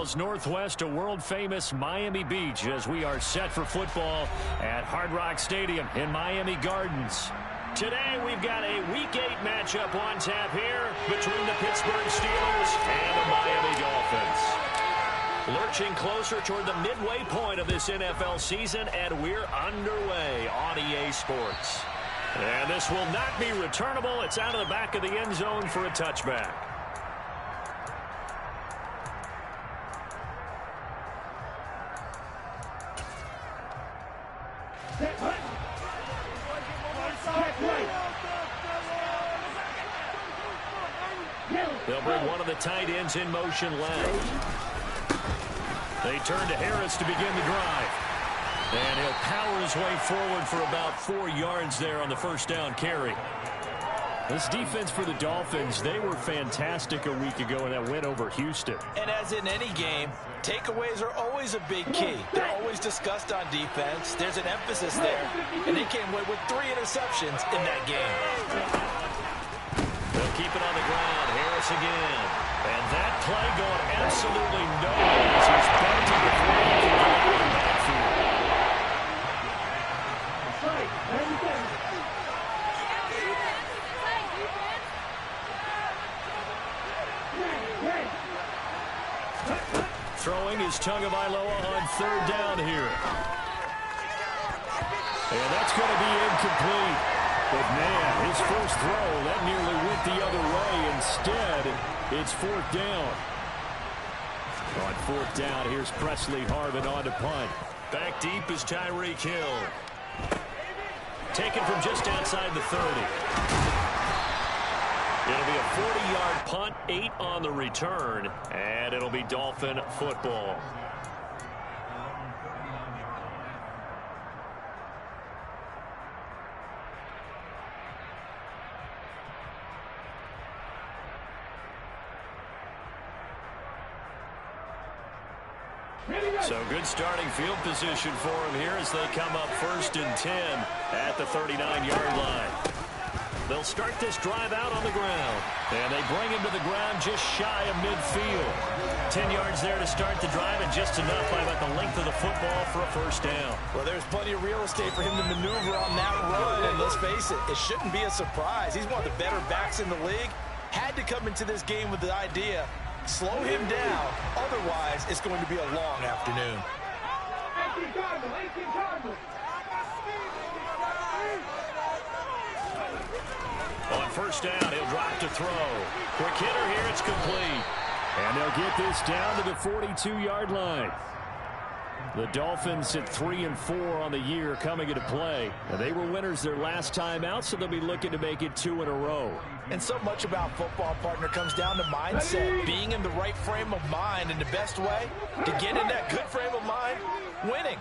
miles northwest of world-famous Miami Beach as we are set for football at Hard Rock Stadium in Miami Gardens. Today we've got a Week 8 matchup on tap here between the Pittsburgh Steelers and the Miami Dolphins. Lurching closer toward the midway point of this NFL season, and we're underway on EA Sports. And this will not be returnable. It's out of the back of the end zone for a touchback. They'll bring one of the tight ends in motion left. They turn to Harris to begin the drive. And he'll power his way forward for about 4 yards there on the first down carry. This defense for the Dolphins, they were fantastic a week ago in that win over Houston. And as in any game, takeaways are always a big key. They're always discussed on defense. There's an emphasis there. And they came away with 3 interceptions in that game. They'll keep it on the ground. Harris again. And that play going absolutely nowhere as he's bunted before he can get out of the backfield. Throwing is Tagovailoa on 3rd down here. And that's going to be incomplete. But, man, his first throw, that nearly went the other way. Instead, it's 4th down. On 4th down, here's Presley Harvin on to punt. Back deep is Tyreek Hill. Taken from just outside the 30. It'll be a 40-yard punt, 8 on the return, and it'll be Dolphin football. So good starting field position for him here as they come up 1st and 10 at the 39-yard line. They'll start this drive out on the ground. And they bring him to the ground just shy of midfield. 10 yards there to start the drive, and just enough by about the length of the football for a first down. Well, there's plenty of real estate for him to maneuver on that run. And let's face it, it shouldn't be a surprise. He's one of the better backs in the league. Had to come into this game with the idea, slow him down. Otherwise, it's going to be a long afternoon. On first down, he'll drop to throw. Quick hitter here, it's complete. And they'll get this down to the 42-yard line. The Dolphins at 3-4 on the year coming into play. And they were winners their last time out, so they'll be looking to make it 2 in a row. And so much about football, partner, comes down to mindset. Being in the right frame of mind, and the best way to get in that good frame of mind, winning.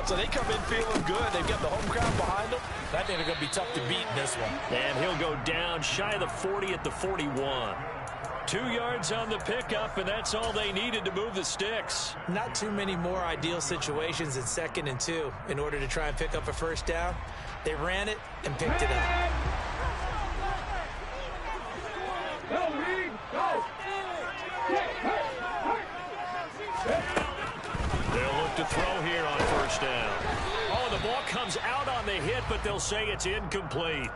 So they come in feeling good. They've got the home crowd behind them. I think they're going to be tough to beat in this one. And he'll go down shy of the 40 at the 41. 2 yards on the pickup, and that's all they needed to move the sticks. Not too many more ideal situations in 2nd and 2 in order to try and pick up a first down. They ran it and picked it up. They'll look to throw here on first down. Oh, the ball comes out on the hit, but they'll say it's incomplete.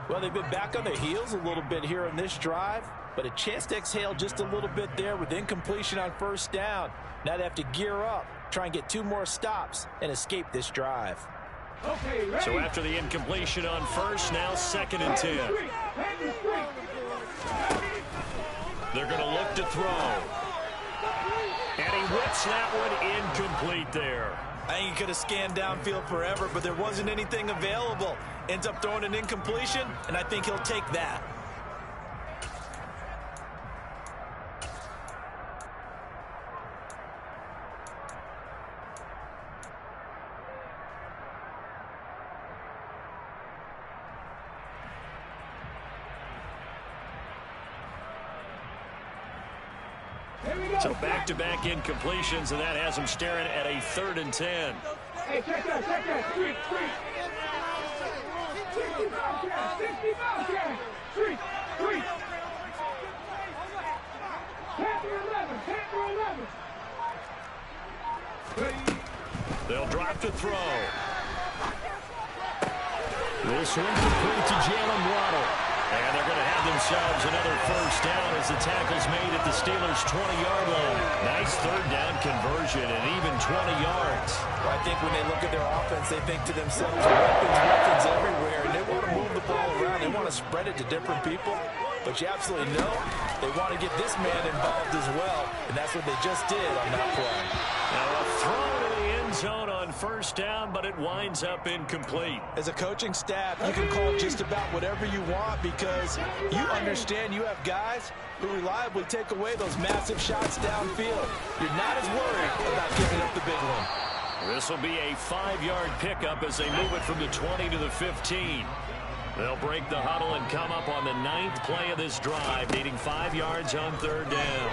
Well, they've been back on their heels a little bit here on this drive, but a chance to exhale just a little bit there with incompletion on first down. Now they have to gear up, try and get 2 more stops, and escape this drive. So after the incompletion on first, now 2nd and 10. They're going to look to throw. And he whips that one incomplete there. I think he could have scanned downfield forever, but there wasn't anything available. Ends up throwing an incompletion, and I think he'll take that. So back-to-back incompletions, and that has him staring at a 3rd and 10. Hey, check that. 3. 65 cash. 3. Tap for 11. to throw. This one complete to Jalen Waddle. And they're going to have themselves another first down as the tackle's made at the Steelers' 20-yard line. Nice third down conversion and even 20 yards. Well, I think when they look at their offense, they think to themselves, weapons everywhere, and they want to move the ball around. They want to spread it to different people. But you absolutely know they want to get this man involved as well, and that's what they just did on that play. Now a throw to the end zone on first down, but it winds up incomplete. As a coaching staff, you can call just about whatever you want because you understand you have guys who reliably take away those massive shots downfield. You're not as worried about giving up the big one. This will be a 5-yard pickup as they move it from the 20 to the 15. They'll break the huddle and come up on the 9th play of this drive, needing 5 yards on third down.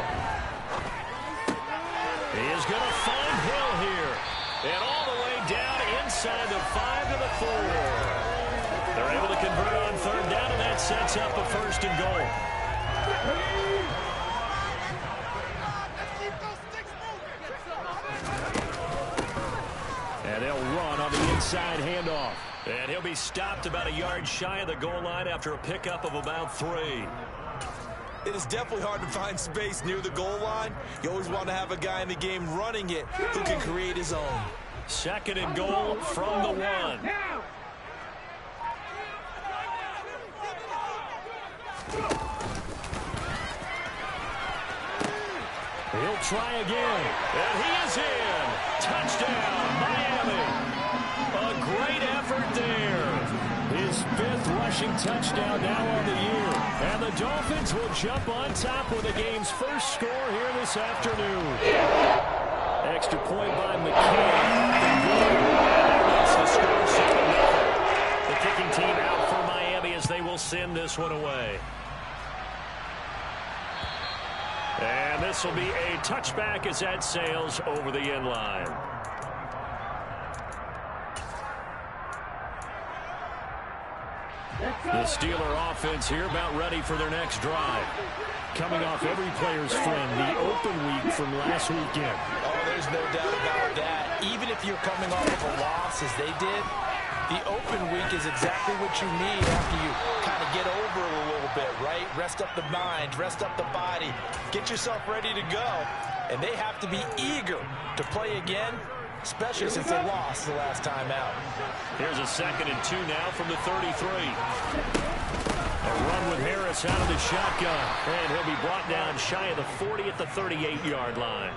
He is going to find Hill here. And all the way down inside the 5 to the 4. They're able to convert on third down, and that sets up a first and goal. And they'll run on the inside handoff. And he'll be stopped about a yard shy of the goal line after a pickup of about 3. It is definitely hard to find space near the goal line. You always want to have a guy in the game running it who can create his own. Second and goal from the 1. He'll try again. And he is in. Touchdown, Miami. A great effort there. His 5th rushing touchdown now on the year. And the Dolphins will jump on top with the game's first score here this afternoon. Extra point by McCain. That's the score, 7-0. The kicking team out for Miami as they will send this one away. And this will be a touchback as that sails over the end line. The Steeler offense here about ready for their next drive. Coming off every player's friend, the open week from last weekend. Oh, there's no doubt about that. Even if you're coming off of a loss as they did, the open week is exactly what you need after you kind of get over it a little bit, right? Rest up the mind, rest up the body, get yourself ready to go. And they have to be eager to play again, especially since they lost the last time out. Here's a 2nd and 2 now from the 33. A run with Harris out of the shotgun. And he'll be brought down shy of the 40 at the 38-yard line.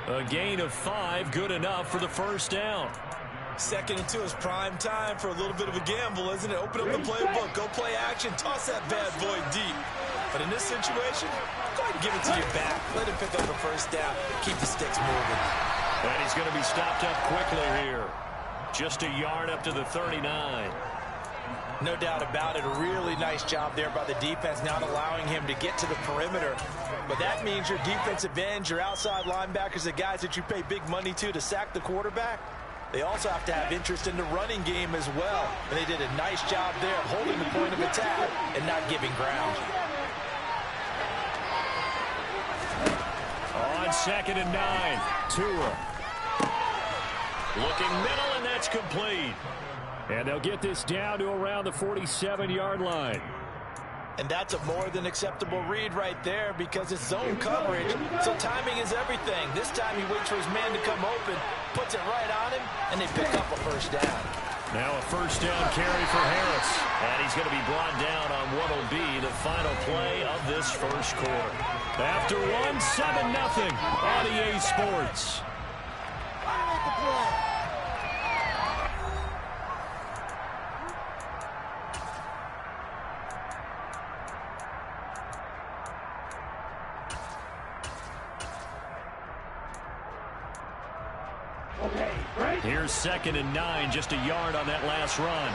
A gain of 5, good enough for the first down. 2nd and 2 is prime time for a little bit of a gamble, isn't it? Open up the playbook, go play action, toss that bad boy deep. But in this situation, go ahead and give it to your back. Let him pick up the first down. Keep the sticks moving. And he's going to be stopped up quickly here. Just a yard up to the 39. No doubt about it. A really nice job there by the defense, not allowing him to get to the perimeter. But that means your defensive ends, your outside linebackers, the guys that you pay big money to sack the quarterback, they also have to have interest in the running game as well. And they did a nice job there of holding the point of attack and not giving ground. On 2nd and 9, Tua. Looking middle, and that's complete. And they'll get this down to around the 47-yard line. And that's a more than acceptable read right there because it's zone coverage, so timing is everything. This time he waits for his man to come open, puts it right on him, and they pick up a first down. Now a first down carry for Harris. And he's going to be brought down on what will be the final play of this first quarter. After 7-0 on EA Sports. Here's 2nd and 9, just a yard on that last run.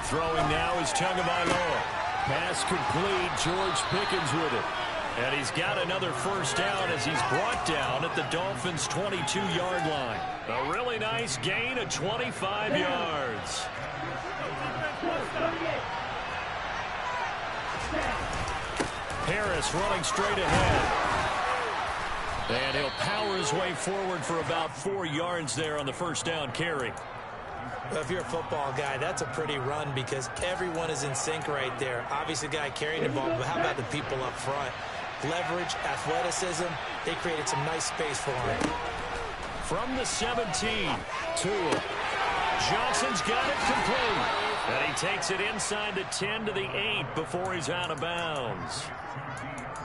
Throwing now is Tagovailoa. Pass complete, George Pickens with it. And he's got another first down as he's brought down at the Dolphins' 22-yard line. A really nice gain of 25 yards. Harris running straight ahead. And he'll power his way forward for about 4 yards there on the first down carry. Well, if you're a football guy, that's a pretty run because everyone is in sync right there. Obviously, the guy carrying the ball, but how about the people up front? Leverage, athleticism, they created some nice space for him. From the 17, Tua. Johnson's got it complete. And he takes it inside the 10 to the 8 before he's out of bounds.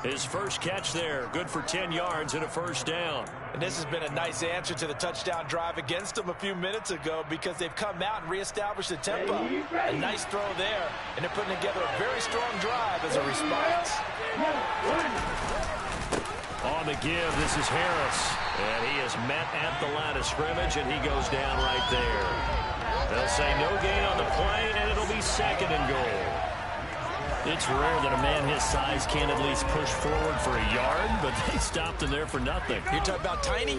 His first catch there, good for 10 yards and a first down. And this has been a nice answer to the touchdown drive against them a few minutes ago because they've come out and reestablished the tempo. A nice throw there, and they're putting together a very strong drive as a response. On the give, this is Harris. And he is met at the line of scrimmage, and he goes down right there. They'll say no gain on the play, and it'll be second and goal. It's rare that a man his size can't at least push forward for a yard, but they stopped him there for nothing. You're talking about Tiny?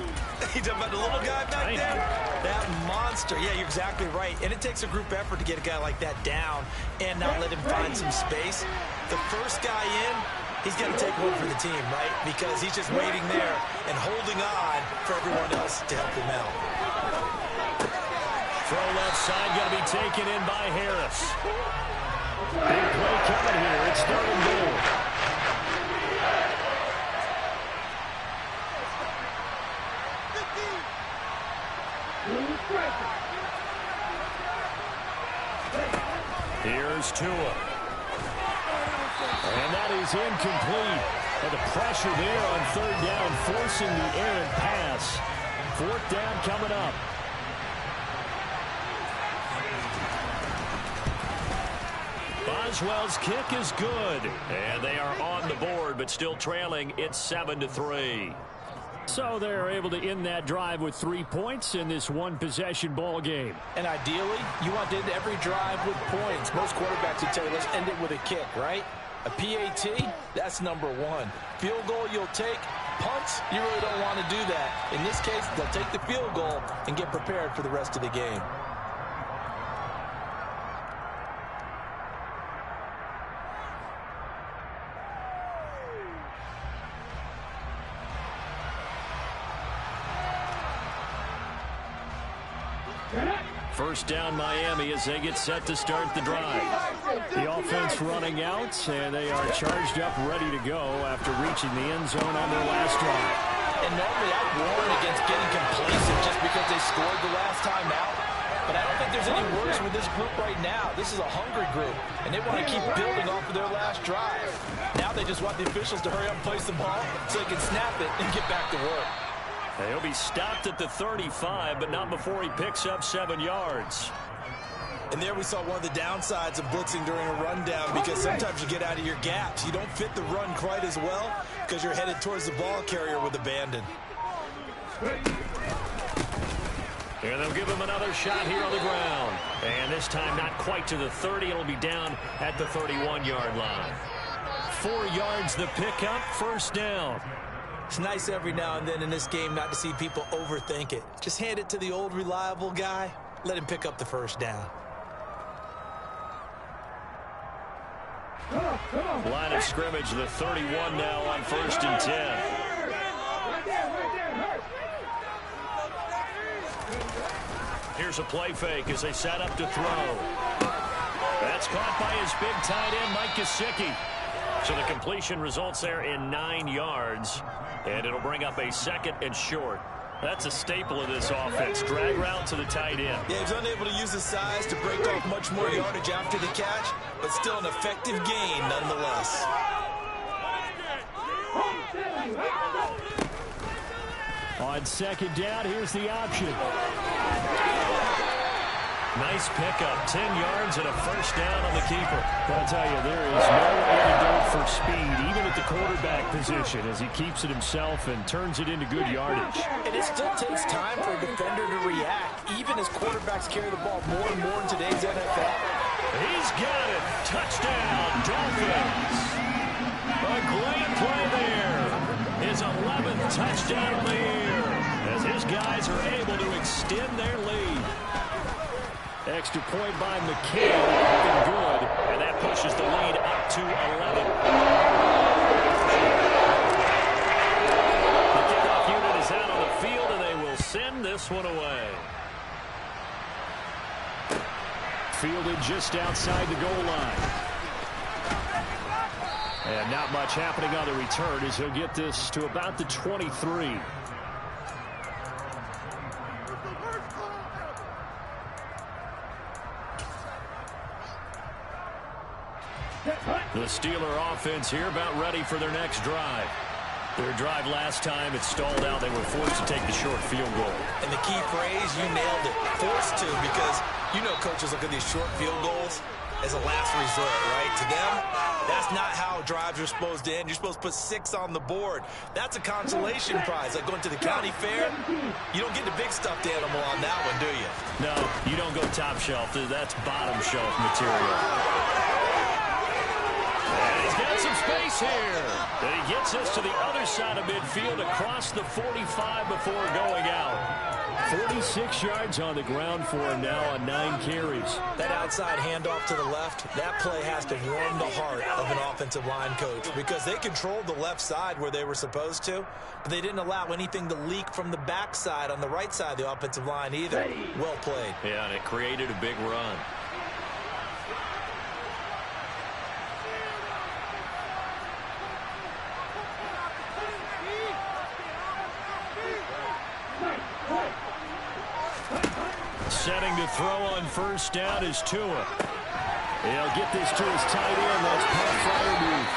You're talking about the little guy back there? That monster. Yeah, you're exactly right. And it takes a group effort to get a guy like that down and not let him find some space. The first guy in, he's got to take one for the team, right? Because he's just waiting there and holding on for everyone else to help him out. Throw left side, going to be taken in by Harris. Big play coming here. It's third and goal. Here's Tua. And that is incomplete. And the pressure there on third down, forcing the errant pass. Fourth down coming up. Boswell's kick is good. And they are on the board, but still trailing. It's 7-3. So they're able to end that drive with 3 points in this one-possession ball game. And ideally, you want to end every drive with points. Most quarterbacks would tell you, let's end it with a kick, right? A PAT, that's number one. Field goal you'll take. Punts, you really don't want to do that. In this case, they'll take the field goal and get prepared for the rest of the game. First down Miami as they get set to start the drive. The offense running out, and they are charged up, ready to go after reaching the end zone on their last drive. And normally I warn against getting complacent just because they scored the last time out. But I don't think there's any worse with this group right now. This is a hungry group, and they want to keep building off of their last drive. Now they just want the officials to hurry up and place the ball so they can snap it and get back to work. He'll be stopped at the 35, but not before he picks up 7 yards. And there we saw one of the downsides of blitzing during a rundown because sometimes you get out of your gaps. You don't fit the run quite as well because you're headed towards the ball carrier with abandon. And they'll give him another shot here on the ground. And this time not quite to the 30. It'll be down at the 31-yard line. 4 yards the pickup, first down. It's nice every now and then in this game not to see people overthink it. Just hand it to the old reliable guy. Let him pick up the first down. Line of scrimmage, the 31 now on first and 10. Here's a play fake as they set up to throw. That's caught by his big tight end, Mike Gesicki. So the completion results there in 9 yards. And it'll bring up a second and short. That's a staple of this offense. Drag route to the tight end. Yeah, he's unable to use his size to break off much more yardage after the catch, but still an effective gain nonetheless. On second down, here's the option. Nice pickup, 10 yards and a first down on the keeper. But I'll tell you, there is no antidote for speed, even at the quarterback position, as he keeps it himself and turns it into good yardage. And it still takes time for a defender to react, even as quarterbacks carry the ball more and more in today's NFL. He's got it. Touchdown, Dolphins. A great play there. His 11th touchdown of the year, as his guys are able to extend their lead. Extra point by McCain, looking good, and that pushes the lead up to 11. this one away. Fielded just outside the goal line. And not much happening on the return as he'll get this to about the 23. The Steeler offense here about ready for their next drive. Their drive last time, it stalled out. They were forced to take the short field goal. And the key phrase, you nailed it, forced to, because you know coaches look at these short field goals as a last resort, right? To them, that's not how drives are supposed to end. You're supposed to put 6 on the board. That's a consolation prize. Like going to the county fair, you don't get the big stuffed animal on that one, do you? No, you don't go top shelf. That's bottom shelf material. And he's got some space here. And he gets us to the other side of midfield across the 45 before going out. 46 yards on the ground for him now on 9 carries. That outside handoff to the left, that play has to warm the heart of an offensive line coach because they controlled the left side where they were supposed to, but they didn't allow anything to leak from the backside on the right side of the offensive line either. Well played. Yeah, and it created a big run. Setting to throw on first down is Tua. He'll get this to his tight end. That's Pat Freiermuth.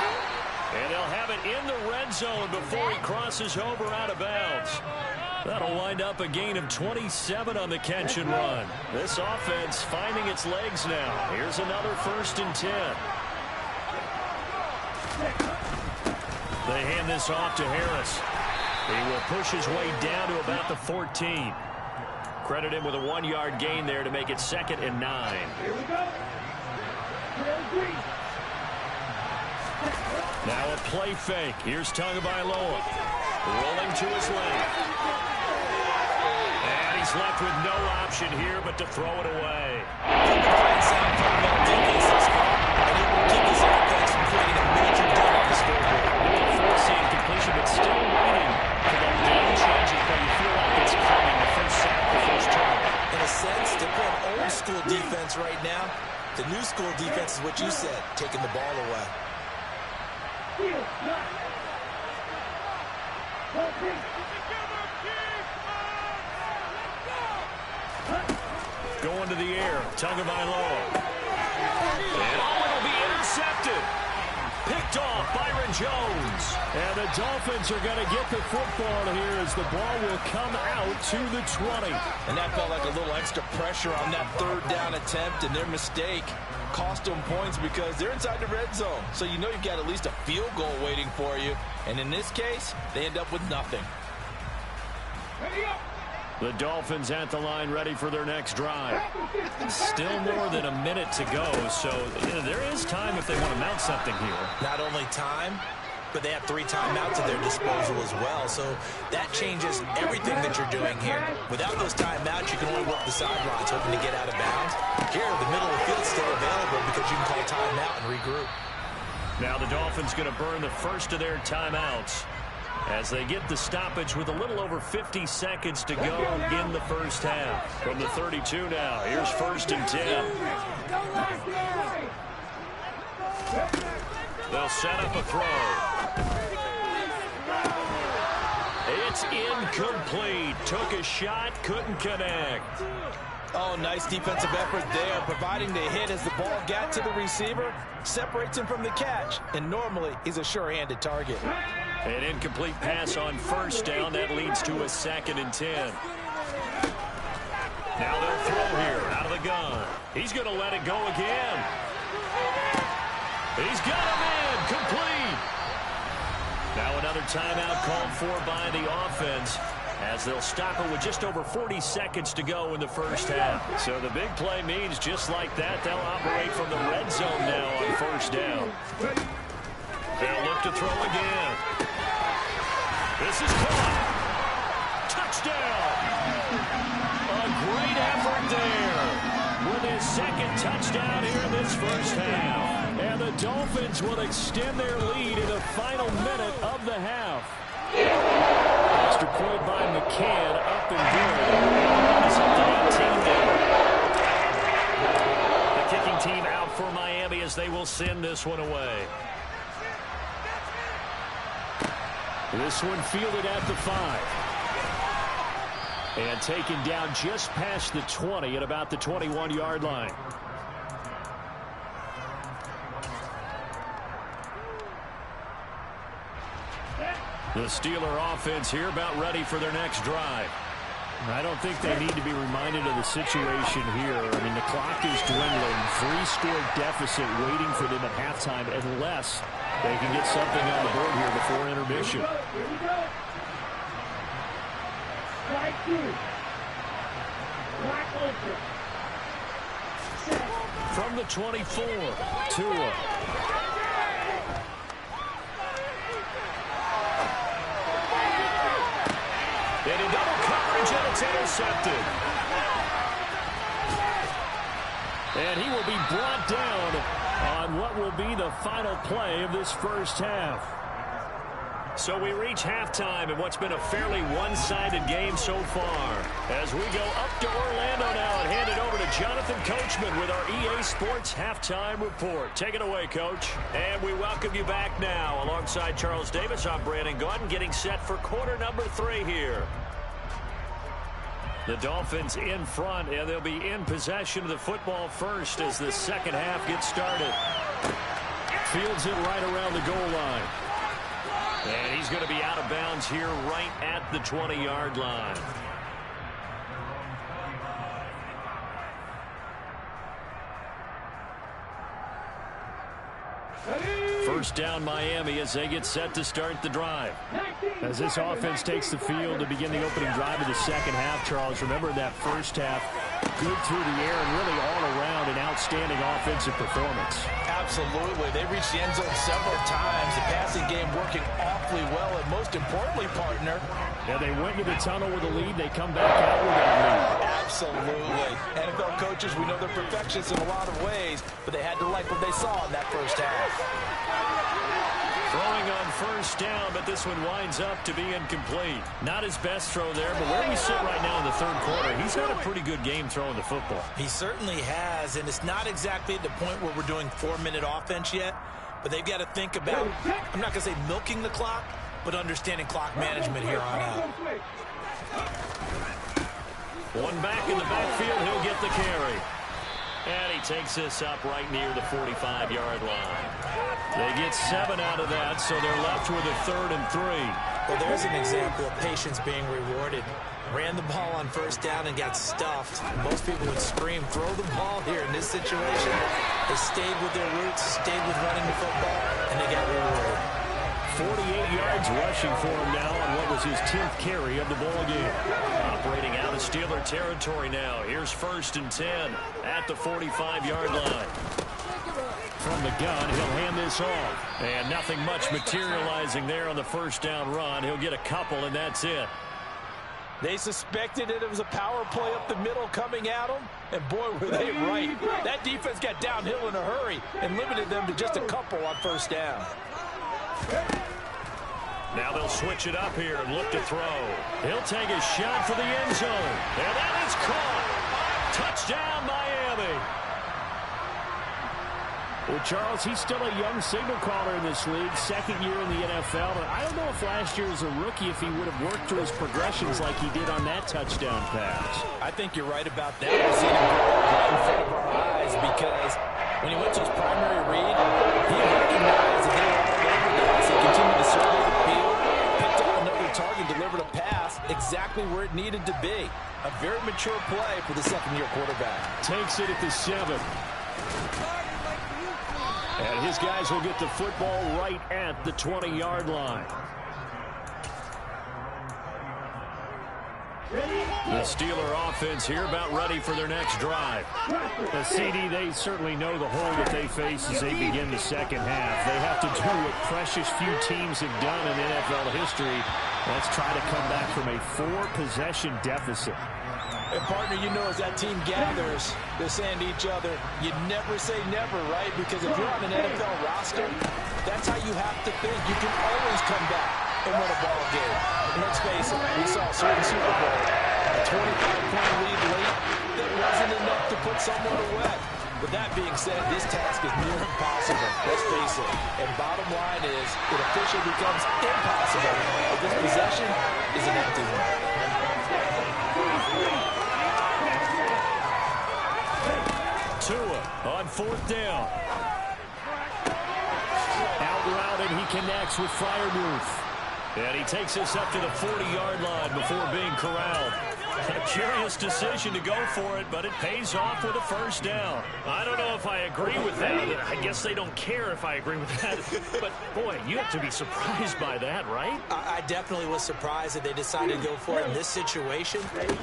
And they'll have it in the red zone before he crosses over out of bounds. That'll wind up a gain of 27 on the catch and run. This offense finding its legs now. Here's another 1st and 10. They hand this off to Harris. He will push his way down to about the 14. Credit him with a 1-yard gain there to make it 2nd and 9. Here we go. Now a play fake. Here's Tagovailoa. Rolling to his left. And he's left with no option here but to throw it away. Sound fundamental defense this far, and it will keep this offense from creating a major dent on the scoreboard. Forcing completion, but still waiting for that game-changing play. You feel like it's coming. The first sack, the first turnover. In a sense, they're playing old school defense right now. The new school defense is what you said, taking the ball away. Going to the air, Tagovailoa. And it'll be intercepted. Picked off Byron Jones. And the Dolphins are going to get the football here as the ball will come out to the 20. And that felt like a little extra pressure on that 3rd down attempt, and their mistake cost them points because they're inside the red zone. So you know you've got at least a field goal waiting for you. And in this case, they end up with nothing. The Dolphins at the line ready for their next drive. Still more than a minute to go, so there is time if they want to mount something here. Not only time, but they have 3 timeouts at their disposal as well. So that changes everything that you're doing here. Without those timeouts, you can only work the sidelines hoping to get out of bounds. Here, the middle of the field is still available because you can call timeout and regroup. Now the Dolphins going to burn the first of their timeouts as they get the stoppage with a little over 50 seconds to go in the first half. From the 32 now, here's 1st and 10. They'll set up a throw. It's incomplete. Took a shot, couldn't connect. Oh, nice defensive effort there, providing the hit as the ball got to the receiver, separates him from the catch, and normally he's a sure-handed target. An incomplete pass on first down. That leads to a 2nd and 10. Now they'll throw here out of the gun. He's going to let it go again. He's got him in. Complete. Now another timeout called for by the offense as they'll stop it with just over 40 seconds to go in the first half. So the big play means just like that, they'll operate from the red zone now on first down. They'll look to throw again. This is caught. Touchdown. A great effort there with his 2nd touchdown here in this first half. And the Dolphins will extend their lead in the final minute of the half. Extra point by McCann, up and good. will send this one away. This one fielded at the 5. And taken down just past the 20 at about the 21-yard line. The Steeler offense here about ready for their next drive. I don't think they need to be reminded of the situation here. I mean, the clock is dwindling. 3-score deficit waiting for them at halftime unless they can get something on the board here before intermission. From the 24, Tua. And in double coverage, and it's intercepted. And he will be brought down on what will be the final play of this first half. So we reach halftime in what's been a fairly one-sided game so far. As we go up to Orlando now and hand it over to Jonathan Coachman with our EA Sports Halftime Report. Take it away, Coach. And we welcome you back now. Alongside Charles Davis, I'm Brandon Gaudin, getting set for quarter number 3 here. The Dolphins in front, and they'll be in possession of the football first as the second half gets started. Fields it right around the goal line. And he's going to be out of bounds here right at the 20-yard line. First down Miami as they get set to start the drive. As this offense takes the field to begin the opening drive of the second half, Charles, remember that first half, good through the air and really all around an outstanding offensive performance. Absolutely. They reached the end zone several times. The passing game working awfully well, and most importantly, partner. Yeah, they went into the tunnel with a lead. They come back out with that lead. Absolutely. NFL coaches, we know they're perfectionists in a lot of ways, but they had to like what they saw in that first half. Throwing on first down, but this one winds up to be incomplete. Not his best throw there, but where we sit right now in the third quarter, he's had a pretty good game throwing the football. He certainly has, and it's not exactly at the point where we're doing 4-minute offense yet, but they've got to think about, I'm not going to say milking the clock, but understanding clock management here on out. One back in the backfield, he'll get the carry. And he takes this up right near the 45-yard line. They get 7 out of that, so they're left with a 3rd and 3. Well, there's an example of patience being rewarded. Ran the ball on first down and got stuffed. Most people would scream, throw the ball here in this situation. They stayed with their roots, stayed with running the football, and they got rewarded. 48 yards rushing for him now on what was his 10th carry of the ball game. Operating out of Steeler territory now. Here's 1st and 10 at the 45-yard line. From the gun, he'll hand this off. And nothing much materializing there on the first down run. He'll get a couple, and that's it. They suspected it was a power play up the middle coming at them, and boy, were they right. That defense got downhill in a hurry and limited them to just a couple on first down. Now they'll switch it up here and look to throw. He'll take a shot for the end zone. And that is caught. Touchdown, Miami. Well, Charles, he's still a young signal caller in this league, 2nd year in the NFL. But I don't know if last year as a rookie if he would have worked through his progressions like he did on that touchdown pass. I think you're right about that. We've seen him right in front of our eyes because when he went to his primary read, he recognized that they were all over this. He continued to survey the field, picked up another target, delivered a pass exactly where it needed to be. A very mature play for the 2nd-year quarterback. Takes it at the 7. And his guys will get the football right at the 20-yard line. The Steeler offense here about ready for their next drive. The CD, they certainly know the hole that they face as they begin the second half. They have to do what precious few teams have done in NFL history. Let's try to come back from a 4-possession deficit. And partner, you know, as that team gathers, they're saying to each other, you never say never, right? Because if you're on an NFL roster, that's how you have to think. You can always come back and win a ball game. And let's face it, we saw a certain Super Bowl, a 25-point lead late that wasn't enough to put someone away. With that being said, this task is near impossible. Let's face it. And bottom line is, it officially becomes impossible if this possession is an empty one. Tua on 4th down. Out route, and he connects with Freiermuth. And he takes us up to the 40-yard line before being corralled. A curious decision to go for it, but it pays off with a 1st down. I don't know if I agree with that. I guess they don't care if I agree with that. But, boy, you have to be surprised by that, right? I definitely was surprised that they decided to go for it in this situation.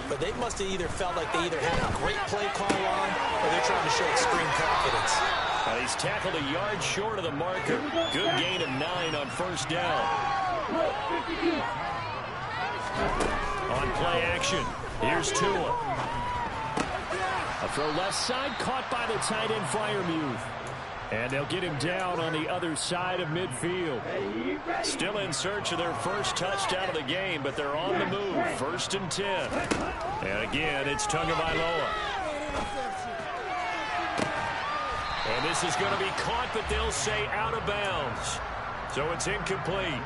But they must have either felt like they either had a great play call on or they're trying to show extreme confidence. He's tackled a yard short of the marker. Good gain of 9 on 1st down. On play action, here's Tua. A throw left side, caught by the tight end Freiermuth. And they'll get him down on the other side of midfield. Still in search of their first touchdown of the game, but they're on the move. 1st and 10. And again, it's Tagovailoa. And this is going to be caught, but they'll say out of bounds. So it's incomplete.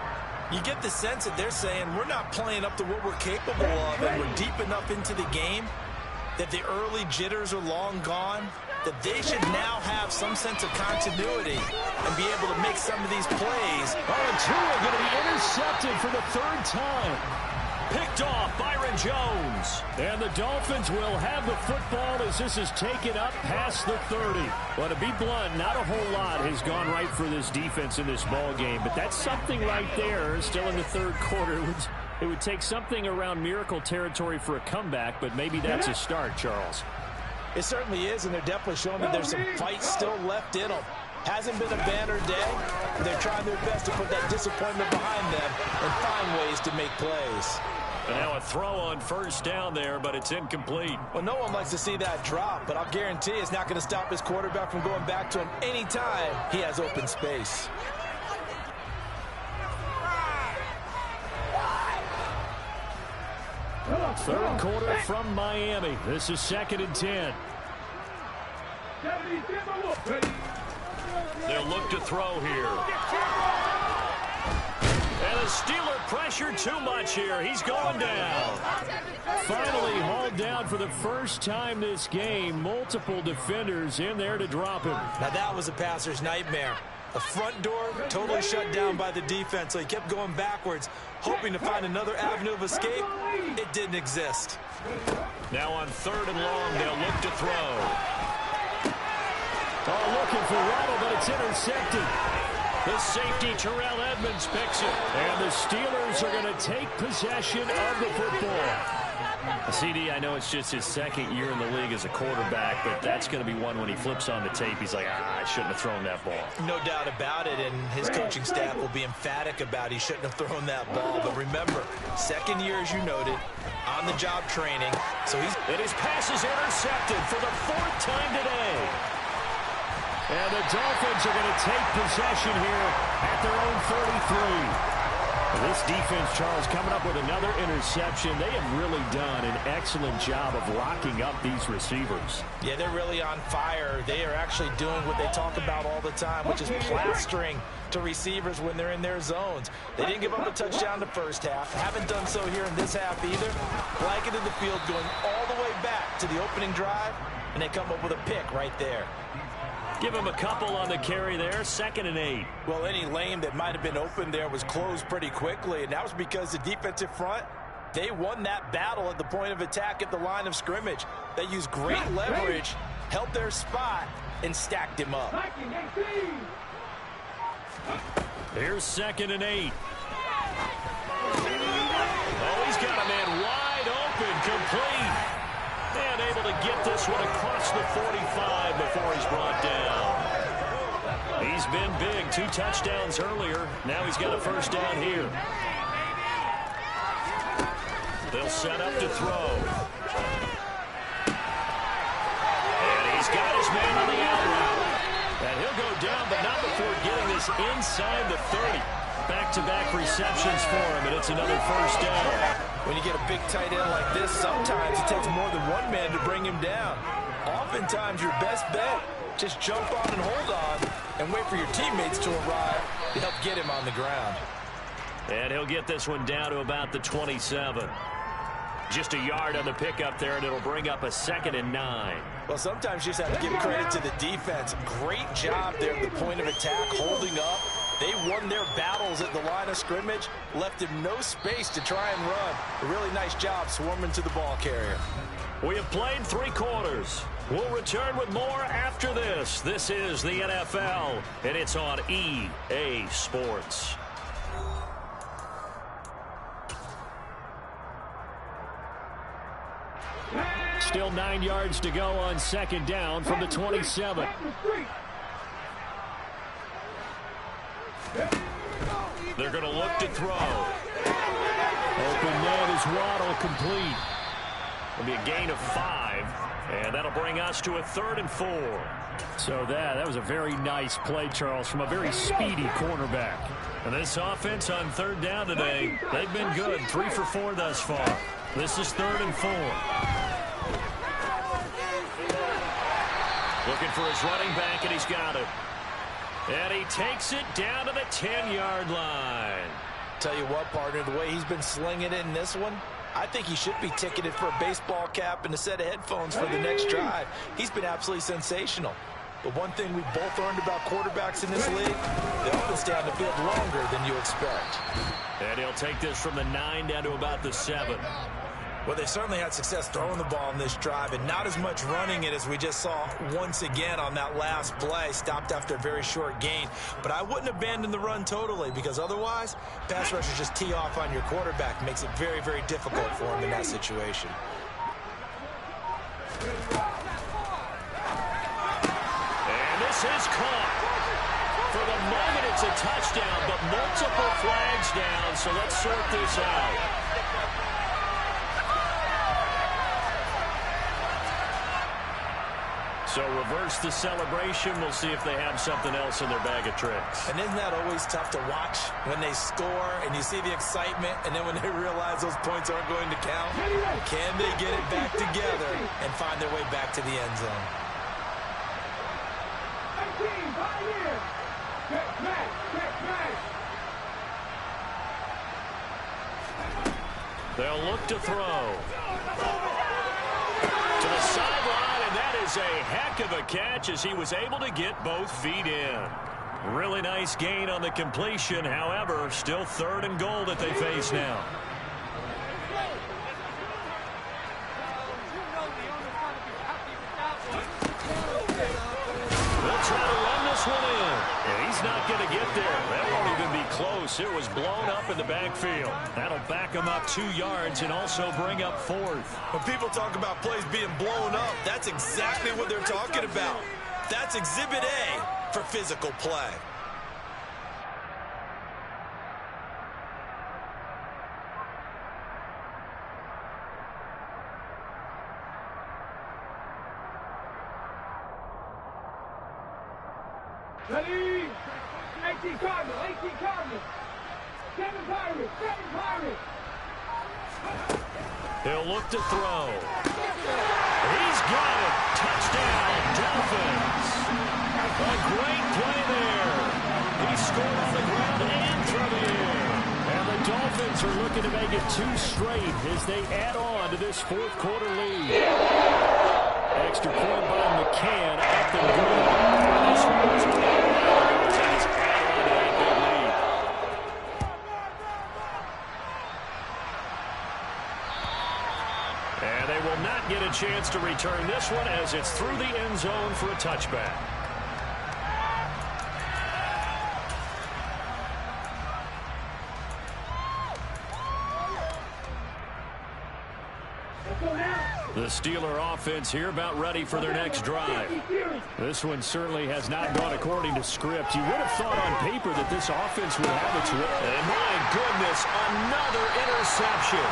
You get the sense that they're saying we're not playing up to what we're capable of, and we're deep enough into the game that the early jitters are long gone, that they should now have some sense of continuity and be able to make some of these plays. And Tua going to be intercepted for the 3rd time. Picked off Byron Jones. And the Dolphins will have the football as this is taken up past the 30. Well, to be blunt, not a whole lot has gone right for this defense in this ball game, but that's something right there. Still in the 3rd quarter. It would take something around miracle territory for a comeback, but maybe that's a start, Charles. It certainly is, and they're definitely showing that there's some fight still left in them. Hasn't been a banner day. They're trying their best to put that disappointment behind them and find ways to make plays. And now a throw on 1st down there, but it's incomplete. Well, no one likes to see that drop, but I'll guarantee it's not going to stop his quarterback from going back to him anytime he has open space. Third quarter from Miami. This is 2nd and 10. They'll look to throw here. And the Steeler pressure too much here. He's going down. Finally hauled down for the first time this game. Multiple defenders in there to drop him. Now that was a passer's nightmare. The front door totally shut down by the defense, so he kept going backwards, hoping to find another avenue of escape. It didn't exist. Now on 3rd and long, they'll look to throw. Oh, looking for Waddle, but it's intercepted. The safety, Terrell Edmonds, picks it. And the Steelers are going to take possession of the football. CD, I know it's just his 2nd year in the league as a quarterback, but that's going to be one when he flips on the tape. He's like, I shouldn't have thrown that ball. No doubt about it, and his coaching staff will be emphatic about he shouldn't have thrown that ball. But remember, 2nd year, as you noted, on-the-job training. So and his pass is intercepted for the 4th time today. And the Dolphins are going to take possession here at their own 33. This defense, Charles, coming up with another interception. They have really done an excellent job of locking up these receivers. Yeah, they're really on fire. They are actually doing what they talk about all the time, which is plastering to receivers when they're in their zones. They didn't give up a touchdown the first half. Haven't done so here in this half either. Blanketed the field going all the way back to the opening drive, and they come up with a pick right there. Give him a couple on the carry there. 2nd and 8. Well, any lane that might have been open there was closed pretty quickly, and that was because the defensive front, they won that battle at the point of attack at the line of scrimmage. They used great leverage, held their spot, and stacked him up. Here's 2nd and 8. Oh, he's got a man wide open, complete. And able to get this one across the 45 before he's brought down. He's been big. 2 touchdowns earlier. Now he's got a 1st down here. They'll set up to throw. And he's got his man on the out route. And he'll go down, but not before getting this inside the 30. Back-to-back receptions for him, and it's another 1st down. When you get a big tight end like this, sometimes it takes more than one man to bring him down. Oftentimes, your best bet, just jump on and hold on and wait for your teammates to arrive to help get him on the ground. And he'll get this one down to about the 27. Just a yard on the pickup there, and it'll bring up a 2nd and 9. Well, sometimes you just have to give credit to the defense. Great job there at the point of attack, holding up. They won their battles at the line of scrimmage, left him no space to try and run. A really nice job swarming to the ball carrier. We have played 3 quarters. We'll return with more after this. This is the NFL, and it's on EA Sports. Still 9 yards to go on 2nd down from the 27. They're going to look to throw. Open net is Waddle, complete. It'll be a gain of 5, and that'll bring us to a 3rd and 4. So that was a very nice play, Charles, from a very speedy cornerback. And this offense on 3rd down today, they've been good. 3 for 4 thus far. This is 3rd and 4. Looking for his running back, and he's got it. And he takes it down to the 10-yard line. Tell you what, partner, the way he's been slinging it in this one, I think he should be ticketed for a baseball cap and a set of headphones for the next drive. He's been absolutely sensational. But one thing we both learned about quarterbacks in this league, they often stay on the field longer than you expect. And he'll take this from the 9 down to about the 7. Well, they certainly had success throwing the ball in this drive, and not as much running it as we just saw once again on that last play. Stopped after a very short gain. But I wouldn't abandon the run totally, because otherwise, pass rushers just tee off on your quarterback. Makes it very, very difficult for him in that situation. And this is caught. For the moment, it's a touchdown, but multiple flags down, so let's sort this out. So reverse the celebration. We'll see if they have something else in their bag of tricks. And isn't that always tough to watch when they score and you see the excitement, and then when they realize those points aren't going to count? Can they get it back together and find their way back to the end zone? They'll look to throw. To the sideline, and that is a heck of a catch as he was able to get both feet in. Really nice gain on the completion. However, still 3rd and goal that they face now. They'll try to run this one in. And he's not going to get there. That won't even be close. It was blown up in the backfield. That'll back him up 2 yards and also bring up 4th. When people talk about plays being blown up, that's exactly what they're talking about. That's Exhibit A for physical play. Ready? 18 Cardinals, 18 Cardinals. 7 Pirates, 7 Pirates. He'll look to throw. He's got it. Touchdown, Dolphins. A great play there. He scored on the ground and through the air. And the Dolphins are looking to make it 2 straight as they add on to this 4th quarter lead. Extra point by McCann, up and good. This one was add on to that big lead. And they will not get a chance to return this one as it's through the end zone for a touchback. The Steeler offense here about ready for their next drive. This one certainly has not gone according to script. You would have thought on paper that this offense would have its way. And my goodness, another interception.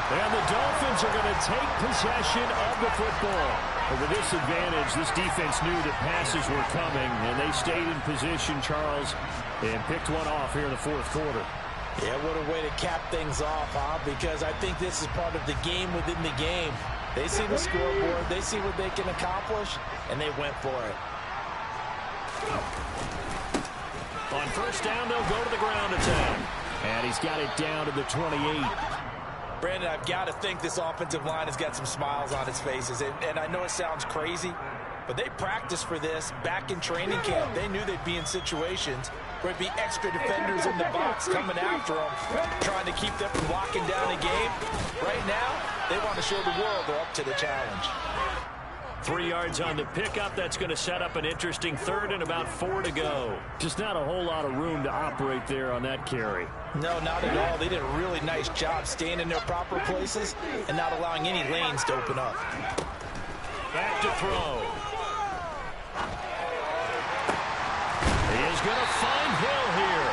And the Dolphins are going to take possession of the football. But with this advantage, this defense knew that passes were coming, and they stayed in position, Charles, and picked one off here in the 4th quarter. Yeah, what a way to cap things off, huh? Because I think this is part of the game within the game. They see the scoreboard, they see what they can accomplish, and they went for it. On first down, they'll go to the ground attack. And he's got it down to the 28. Brandon, I've got to think this offensive line has got some smiles on its faces. And I know it sounds crazy, but they practiced for this back in training camp. They knew they'd be in situations where it'd be extra defenders in the box coming after them, trying to keep them from locking down a game. Right now, they want to show the world they're up to the challenge. 3 yards on the pickup. That's going to set up an interesting third and about 4 to go. Just not a whole lot of room to operate there on that carry. No, not at all. They did a really nice job staying in their proper places and not allowing any lanes to open up. Back to throw. He is going to find Hill here.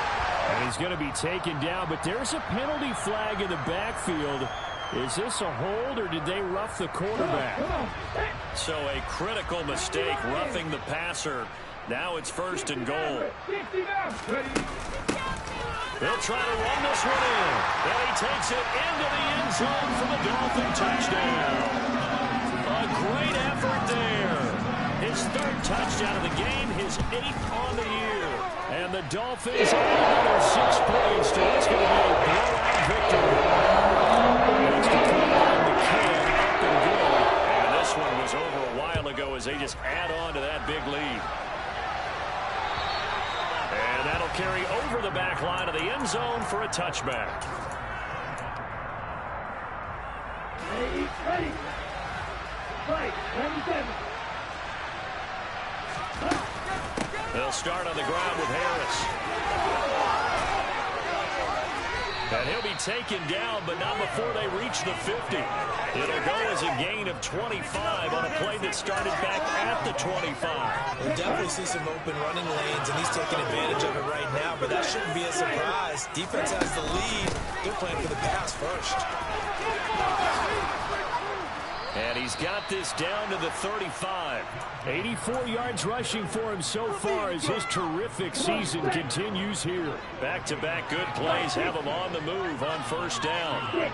And he's going to be taken down, but there's a penalty flag in the backfield. Is this a hold, or did they rough the quarterback? So a critical mistake, roughing the passer. Now it's first and goal. They'll try to run this one in. And he takes it into the end zone for the Dolphin touchdown. A great effort there. His 3rd touchdown of the game, his 8th on the year. And the Dolphins add another 6 points to what's going to be a blowout victory. Next to come down the can, up and good. And this one was over a while ago as they just add on to that big lead. And that'll carry over the back line of the end zone for a touchback. Ready. Play. 97. They'll start on the ground with Harris. And he'll be taken down, but not before they reach the 50. It'll go as a gain of 25 on a play that started back at the 25. We'll definitely see some open running lanes, and he's taking advantage of it right now, but that shouldn't be a surprise. Defense has the lead. They're playing for the pass first. And he's got this down to the 35. 84 yards rushing for him so far as his terrific season continues here. Back-to-back good plays have him on the move on first down.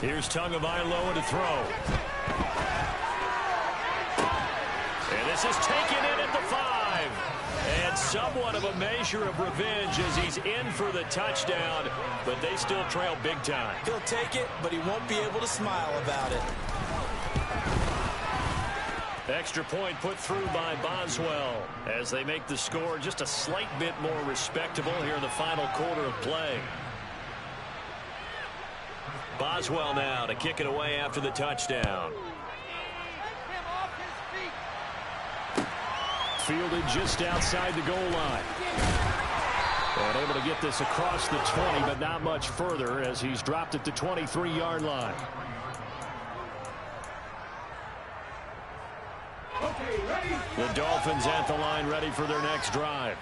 Here's Tagovailoa to throw. And this is taken in at the 5. And somewhat of a measure of revenge as he's in for the touchdown, but they still trail big time. He'll take it, but he won't be able to smile about it. Extra point put through by Boswell as they make the score just a slight bit more respectable here in the final quarter of play. Boswell now to kick it away after the touchdown. Fielded just outside the goal line. And able to get this across the 20, but not much further as he's dropped at the 23-yard line. The Dolphins at the line ready for their next drive.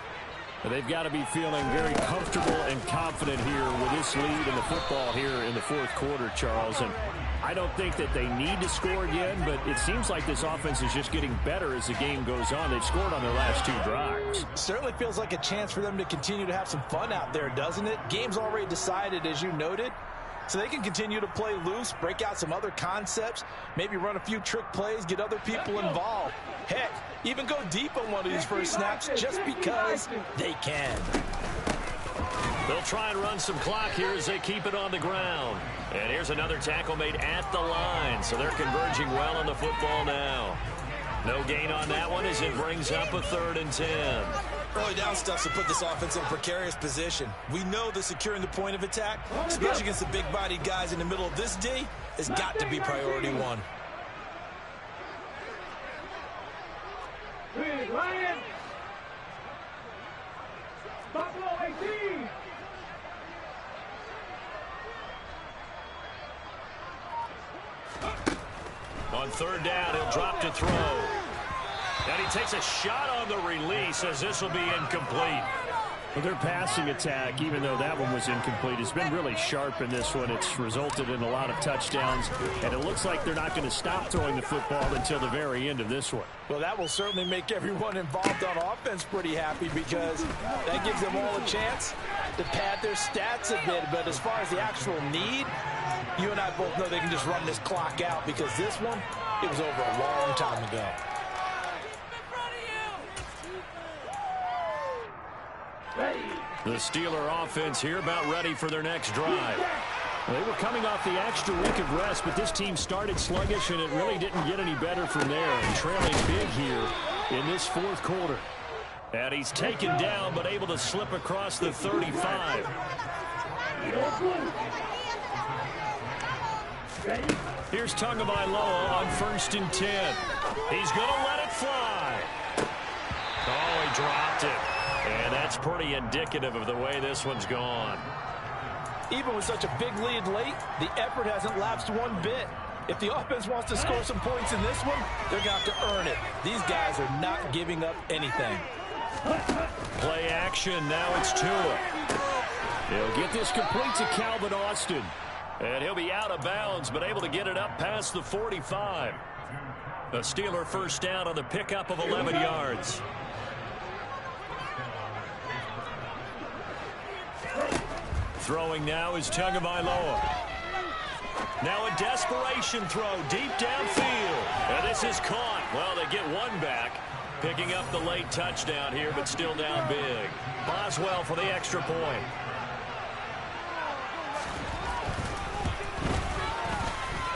They've got to be feeling very comfortable and confident here with this lead in the football here in the 4th quarter, Charles. And I don't think that they need to score again, but it seems like this offense is just getting better as the game goes on. They've scored on their last 2 drives. Certainly feels like a chance for them to continue to have some fun out there, doesn't it? Game's already decided, as you noted. So they can continue to play loose, break out some other concepts, maybe run a few trick plays, get other people involved. Heck, even go deep on one of these first snaps just because they can. They'll try and run some clock here as they keep it on the ground. And here's another tackle made at the line, so they're converging well on the football now. No gain on that one as it brings up a 3rd and 10. Early down stuff to put this offense in a precarious position. We know that securing the point of attack, especially against the big-bodied guys in the middle of this D, has got to be priority 1. Ryan. Buffalo 18. On 3rd down, he'll drop to throw. And he takes a shot on the release as this will be incomplete. Well, their passing attack, even though that one was incomplete, has been really sharp in this one. It's resulted in a lot of touchdowns, and it looks like they're not going to stop throwing the football until the very end of this one. Well, that will certainly make everyone involved on offense pretty happy because that gives them all a chance to pad their stats a bit, but as far as the actual need, you and I both know they can just run this clock out because this one, it was over a long time ago. The Steeler offense here about ready for their next drive. They were coming off the extra week of rest, but this team started sluggish, and it really didn't get any better from there. And trailing big here in this fourth quarter. And he's taken down, but able to slip across the 35. Here's Tagovailoa on 1st and 10. He's going to let it fly. Oh, he dropped it. And that's pretty indicative of the way this one's gone. Even with such a big lead late, the effort hasn't lapsed one bit. If the offense wants to score some points in this one, they're going to have to earn it. These guys are not giving up anything. Play action. Now it's Tua. He'll get this complete to Calvin Austin. And he'll be out of bounds, but able to get it up past the 45. A Steeler first down on the pickup of 11 yards. Throwing now is Tagovailoa. Now a desperation throw deep downfield. And this is caught. Well, they get one back. Picking up the late touchdown here, but still down big. Boswell for the extra point.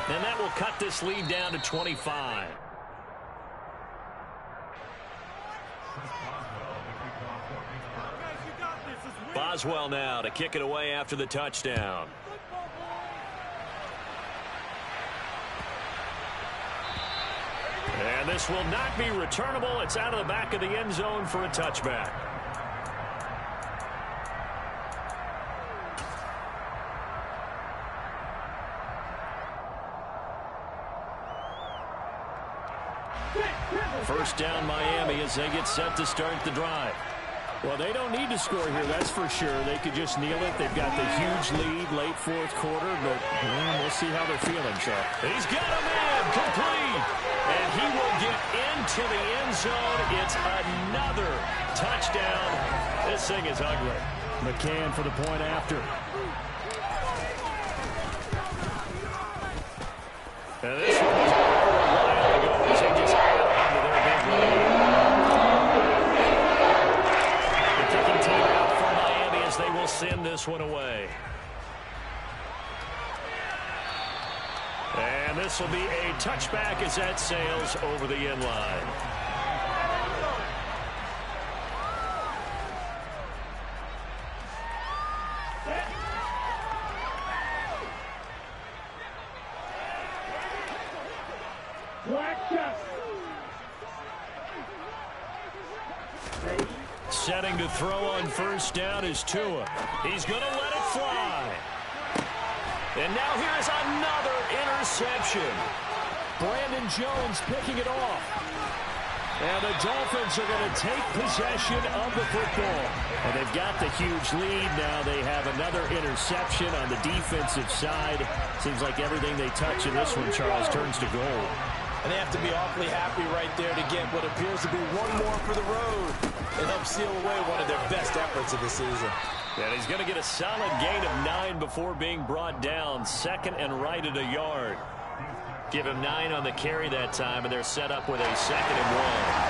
And that will cut this lead down to 25. Boswell now to kick it away after the touchdown. And this will not be returnable. It's out of the back of the end zone for a touchback. First down Miami as they get set to start the drive. Well, they don't need to score here, that's for sure. They could just kneel it. They've got the huge lead late fourth quarter, but we'll see how they're feeling. So he's got a man complete, and he will get into the end zone. It's another touchdown. This thing is ugly. McCann for the point after. And this one was a while ago as they just add on to their big lead. They will send this one away. And this will be a touchback as that sails over the end line. Setting to throw on first down is Tua. He's going to let it fly. And now here's another interception. Brandon Jones picking it off. And the Dolphins are going to take possession of the football. And they've got the huge lead. Now they have another interception on the defensive side. Seems like everything they touch in this one, Charles, turns to gold. And they have to be awfully happy right there to get what appears to be one more for the road. It helps seal away one of their best efforts of the season. And he's going to get a solid gain of 9 before being brought down. Second and right at a yard. Give him 9 on the carry that time, and they're set up with a 2nd and 1.